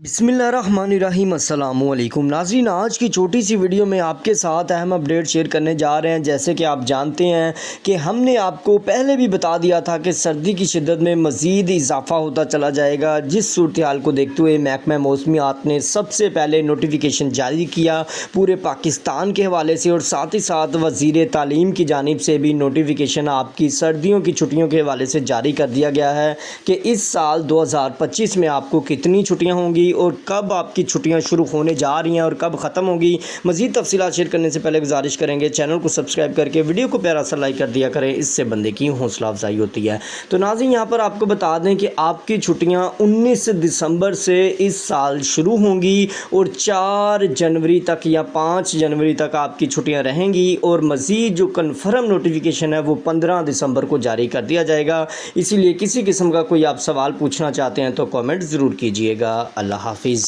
बिस्मिल्लाहिर्रहमानिर्रहीम अस्सलाम वालेकुम नाज़रीन, आज की छोटी सी वीडियो में आपके साथ अहम अपडेट शेयर करने जा रहे हैं। जैसे कि आप जानते हैं कि हमने आपको पहले भी बता दिया था कि सर्दी की शिद्दत में मज़ीद इजाफ़ा होता चला जाएगा। जिस सूरत हाल को देखते हुए महकमा मौसमियात ने सबसे पहले नोटिफिकेशन जारी किया पूरे पाकिस्तान के हवाले से, और साथ ही साथ वज़ीर तालीम की जानिब से भी नोटिफिकेशन आपकी सर्दियों की छुट्टियों के हवाले से जारी कर दिया गया है कि इस साल 2025 में आपको कितनी छुट्टियाँ होंगी और कब आपकी छुट्टियां शुरू होने जा रही हैं और कब ख़त्म होगी। मज़ीद तफसीलात शेयर करने से पहले गुजारिश करेंगे चैनल को सब्सक्राइब करके वीडियो को प्यारा सा लाइक कर दिया करें, इससे बंदे की हौसला अफजाई होती है। तो नाज़रीन, यहाँ पर आपको बता दें कि आपकी छुट्टियां 19 दिसंबर से इस साल शुरू होंगी और 4 जनवरी तक या 5 जनवरी तक आपकी छुट्टियाँ रहेंगी, और मज़ीद जो कन्फर्म नोटिफिकेशन है वो 15 दिसंबर को जारी कर दिया जाएगा। इसीलिए किसी किस्म का कोई आप सवाल पूछना चाहते हैं तो कमेंट ज़रूर कीजिएगा। अल्लाह हाफिज़।